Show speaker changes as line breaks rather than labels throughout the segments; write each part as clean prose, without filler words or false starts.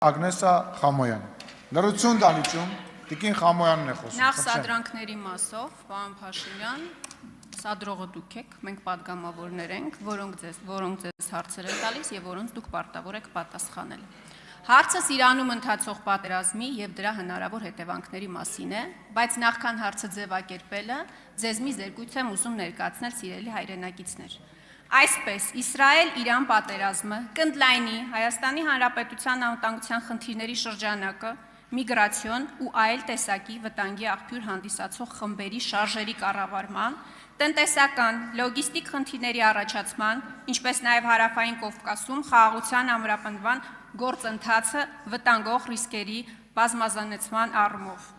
Ագնեսա Խամոյան։ Լրություն դալիճում, Տիկին Խամոյանն է խոսում։
Նախ սադրանքների մասով, պարոն Փաշինյան, սադրողը դուք եք, մենք պատգամավորներ ենք, որոնք ձեզ հարցեր են տալիս եւ որոնց դուք պարտավոր եք պատասխանել։ Հարցս Իրանում ընթացող պատերազմի եւ դրա հնարավոր հետևանքների մասին է, բայց նախքան հարցը ձևակերպելը, ձեզ մի զեկույց եմ ուզում ներկայացնել սիրելի հայրենակիցներ։ Այսպես, Իսրայել-Իրան պատերազմը կընդլայնի Հայաստանի Հանրապետության անվտանգության խնդիրների շրջանակը, միգրացիոն ու այլ տեսակի վտանգի աղբյուր հանդիսացող խմբերի շարժերի կառավարման, տնտեսական, լոգիստիկ խնդիրների առաջացման, ինչպես նաև Հարավային Կովկասում խաղաղության ամրապնդման գործընթացը վտանգող ռիսկերի բազմազանեցման առումով։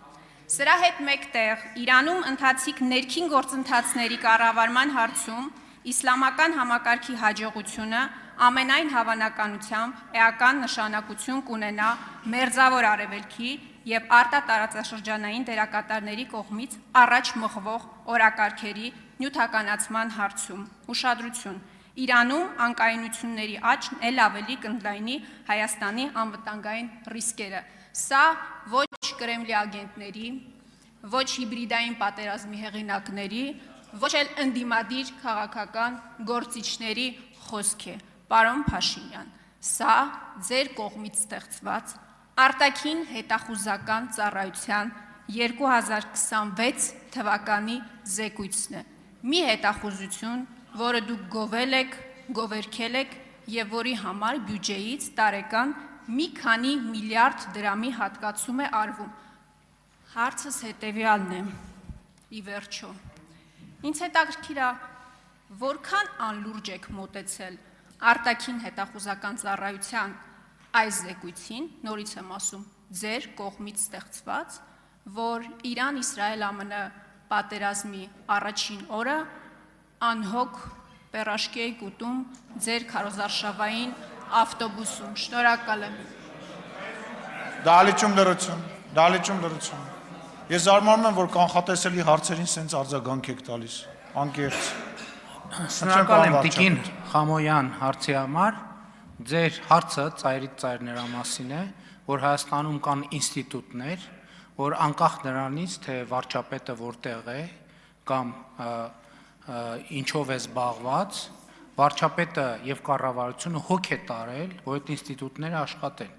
Սրա հետ մեկտեղ Իրանում ընթացիկ ներքին գործընթացների կառավարման հարցում իսլամական համակարգի հաջողությունը ամենայն հավանականությամբ էական նշանակություն կունենա Մերձավոր Արևելքի եւ արտատարածաշրջանային դերակատարների կողմից առաջ մղվող օրակարգերի նյութականացման հարցում։ Ուշադրություն. Իրանում անկայունությունների աճն էլ ավելի կընդլայնի Հայաստանի անվտանգային ռիսկերը։ Սա ոչ Կրեմլի ագենտների, ոչ հիբրիդային պատերազմի հեղինակների, ոչ էլ ընդդիմադիր քաղաքական գործիչների խոսք է, պարոն Փաշինյան, սա ձեր կողմից ստեղծված արտաքին հետախուզական ծառայության 2026 թվականի զեկույցն է։ Մի հետախուզություն, որը դուք գովել եք, գովերքել եք եւ որի համար բյուջեից տարեկան մի քանի միլիարդ դրամի հատկացում է արվում։ Հարցս հետեւյալն է՝ ի վերջո Ինձ հետաքրքիր է, որքան անլուրջ եք մոտեցել արտաքին հետախուզական ծառայության այս զեկույցին, նորից եմ ասում, ձեր կողմից ստեղծված, որ Իրան-Իսրայել-ԱՄՆ պատերազմի առաջին օրը անհոգ պերաշկի եք ուտում ձեր քարոզարշավային ավտոբուսում։ Շնորհակալ եմ։
Դալիճում լրություն։ Ես զարմանում եմ, որ կանխատեսելի հարցերին սենց արձագանք եք տալիս, անկեղծ։
Շնորհակալ եմ Տիկին Խամոյան հարցի համար, ձեր հարցը ծայրից ծայր նրա մասին է, որ Հայաստանում կան ինստիտուտներ, որ անկախ նրանից, թե վարչապետը որտեղ է կամ ինչով է զբաղված, վարչապետը եւ կառավարությունը հոգ է տարել, որ այդ ինստիտուտները աշխատեն։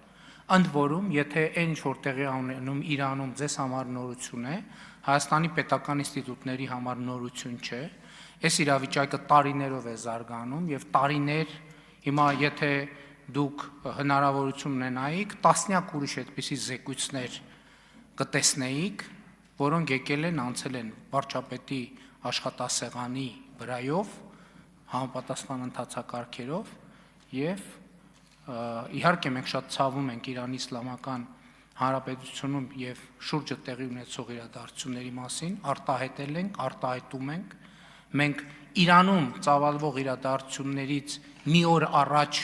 Ընդ որում, եթե այն ինչ որ տեղի ունենում Իրանում ձեզ համար նորություն է, Հայաստանի պետական ինստիտուտների համար նորություն չէ, այս իրավիճակը տարիներով է զարգանում եւ տարիներ հիմա եթե դուք հնարավորություն ունենայիք, տասնյակ ուրիշ այդպիսի զեկույցներ կտեսնեիք, որոնք եկել են անցել են վարչապետի աշխատասեղանի վրայով, համապատասխան ընթացակարգերով եւ իհարկե մենք շատ ցավում ենք Իրանի Իսլամական Հանրապետությունում եւ շուրջը տեղի ունեցող իրադարձությունների մասին, արտահայտել ենք, արտահայտում ենք, մենք Իրանում ծավալվող իրադարձություններից մի օր առաջ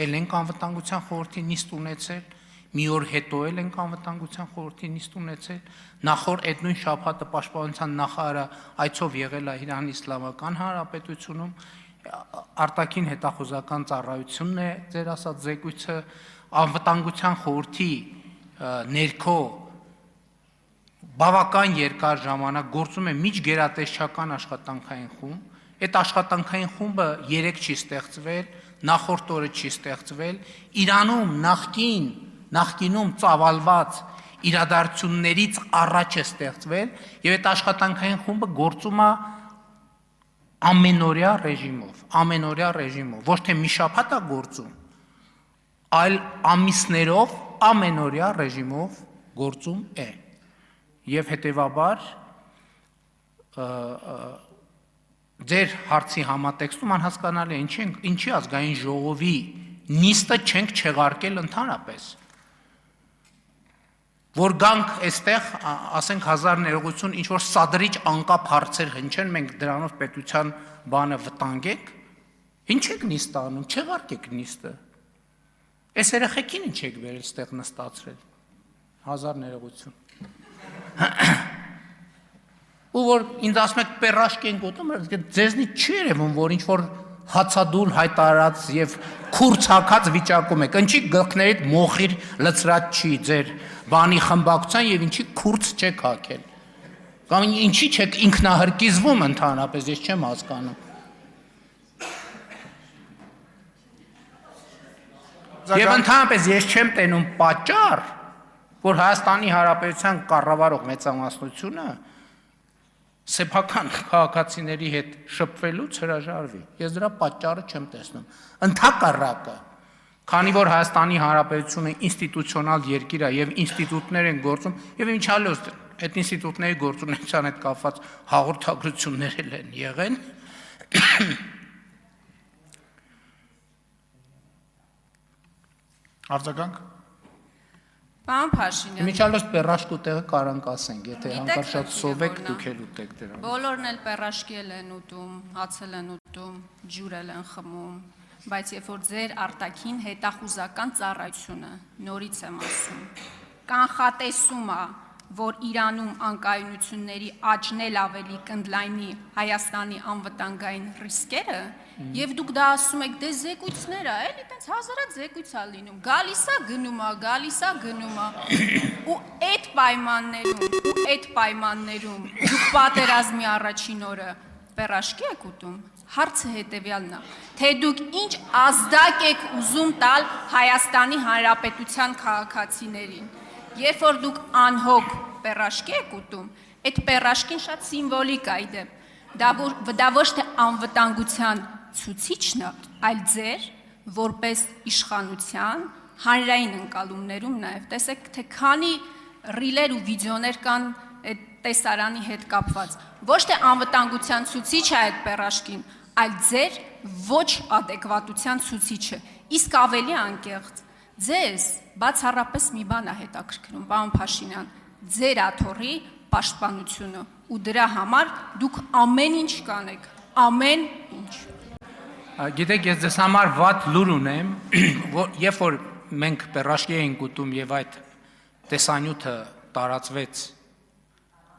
էլ ենք անվտանգության խորհրդի նիստ ունեցել, մի օր հետո էլ ենք անվտանգության խորհրդի նիստ ունեցել, նախորդ այդ նույն շաբաթը պաշտպանության նախարարը այցով եղել է Իրանի Իսլամական Հանրապետությունում, արտաքին հետախուզական ծառայությունն է ձեր ասած զեկույցը, անվտանգության խորհրդի ներքո բավական երկար ժամանակ գործում է միջգերատեսչական աշխատանքային խումբ, այդ աշխատանքային խումբը երեք չի ստեղծվել, նախորդ օրը չի ստեղծվել, Իրանում նախկինում ծավալված իրադարձություններից առաջ է ստեղծվել եւ այդ աշխատանքային խումբը գործում է ամենօրյա ռեժիմով, ոչ թե մի շաբաթ է գործում, այլ ամիսներով ամենօրյա ռեժիմով գործում է։ Եվ հետևաբար ձեր հարցի համատեքստում անհասկանալի է ինչի ազգային ժողովի նիստը չենք չեղարկել ընդհանրապես։ Որ գանք այստեղ, ասենք 1000 ներողություն, ինչ որ սադրիչ անկապ հարցեր հնչեն, մենք դրանով պետության բանը վտանգենք, ինչ եք նիստ անում, չեղարկեք նիստը։ Այս երեխեքին ինչ եք վերել ստեղ նստացրել, 1000 ներողություն։ Ու որ ինձ ասում եք պերաշկ ենք ուտում, ձեզնից չի երևում, որ ինչ որ հացադուլ հայտարարած եւ քուրցակած վիճակում եք։ Ինչի գլխներիդ մոխիր լծրած չի ձեր բանի խմբակցության եւ ինչի քուրց չեք հակել։ Կամ ինչի չեք ինքնահրկիզվում ընդհանրապես, ես չեմ հասկանում։ Եվ ընդհանրապես ես չեմ տենում պատճառ, որ Հայաստանի Հանրապետության կառավարող մեծամասնությունը սեփական քաղաքացիների հետ շփվելուց հրաժարվի։ Ես դրա պատճառը չեմ տեսնում։ Ընդհակառակը, քանի որ Հայաստանի Հանրապետությունը ինստիտուցիոնալ երկիր է եւ ինստիտուտներ են գործում, եւ ինչ հալոց այդ ինստիտուտների գործունեության հետ կապված հաղորդագրություններ են եղել,
Արձագանք։
Պարոն Փաշինյան,
Միջալոց պերաշկու տեղը կարանք ասենք, եթե հանկարծ շատ սովեք դուք էլ ուտեք դրան։
բոլորն էլ պերաշկել են ուտում, հացել են ուտում, ջուր են խմում, բայց երբ որ ձեր արտաքին հետախուզական ծառայությունը, նորից եմ ասում, կանխատեսում է, որ Իրանում անկայունությունների աճն էլ ավելի կընդլայնի Հայաստանի անվտանգային ռիսկերը, եւ դուք դա ասում եք, դե զեկույցներ է, էլի տենց հազարად զեկույց է լինում, գալիս է գնում է, ու այդ պայմաններում դուք պատերազմի առաջին օրը պերաշկի եք ուտում, հարցը հետեւյալն է, թե դուք ինչ ազդակ եք ուզում տալ Հայաստանի Հանրապետության քաղաքացիներին, երբ որ դուք անհոգ պերաշկի եք ուտում, այդ պերաշկին շատ սիմվոլիկ է իդեպ, դա ոչ թե անվտանգության ցուցիչն է, այլ ձեր որպես իշխանության հանրային ընկալումներում նաև տեսեք, թե քանի ռիլեր ու վիդեոներ կան այդ տեսարանի հետ կապված, ոչ թե անվտանգության ցուցիչ է այդ պերաշկին, այլ ձեր ոչ ադեկվատության ցուցիչը, իսկ ավելի անկեղծ, ձեզ բացառապես մի բան է հետաքրքրում, պարոն Փաշինյան, ձեր աթոռի պաշտպանությունը ու դրա համար դուք ամեն ինչ կանեք, ամեն ինչ։
Գիտեք, ես ձեզ համար վատ լուր ունեմ, երբ որ մենք պերաշկի էինք ուտում եւ այդ տեսանյութը տարածվեց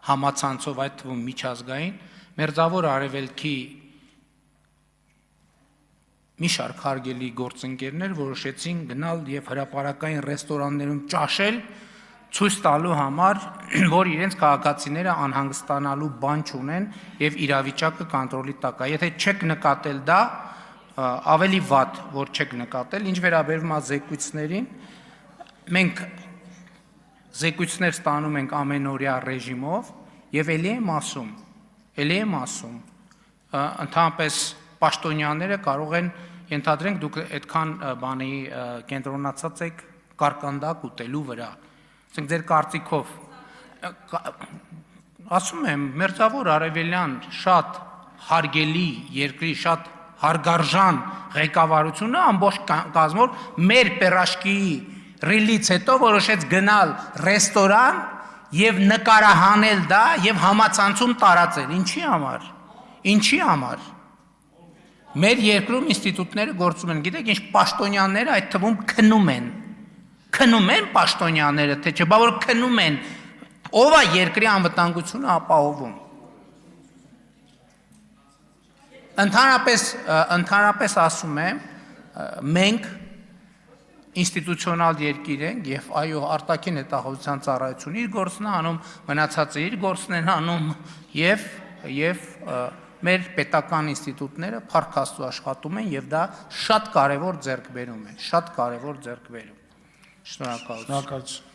համացանցով, այդ թվում միջազգային, Մերձավոր Արևելքի մի շարք հարգելի գործընկերներ որոշեցին գնալ եւ հրապարակային ռեստորաններում ճաշել, ցույց տալու համար, որ իրենց քաղաքացիները անհանգստանալու բան չունեն եւ իրավիճակը կոնտրոլի տակ է։ Եթե չեք նկատել դա, ավելի վատ, որ չեք նկատել, ինչ վերաբերում է զեկույցներին, մենք զեկույցներ ստանում ենք ամենօրյա ռեժիմով եւ ելի եմ ասում, ընդհանրապես պաշտոնյաները կարող են ենթադրենք դուք այդքան բանի կենտրոնացած եք կարկանդակ ուտելու վրա, ասենք ձեր կարծիքով, ասում եմ, Մերձավոր Արևելյան շատ հարգելի երկրի, շատ հարգարժան ղեկավարությունը ամբողջ կազմով մեր պերաշկի ռիլից հետո որոշեց գնալ ռեստորան եւ նկարահանել դա եւ համացանցում տարածել, ինչի համար։ Մեր երկրում ինստիտուտները գործում են, գիտեք, ինչ պաշտոնյաները այդ թվում քնում են պաշտոնյաները, թե չէ, բա որ քնում են, ով է երկրի անվտանգությունը ապահովում։ Ընդհանրապես ասում եմ, մենք ինստիտուցիոնալ երկիր ենք եւ այո, արտաքին հետախուզության ծառայությունը իր գործն է անում, մնացածը իր գործն են անում եւ մեր պետական ինստիտուտները փառք Աստծո աշխատում են եւ դա շատ կարեւոր ձեռքբերում է, շատ կարեւոր ձեռքբերում։ Շնորհակալություն։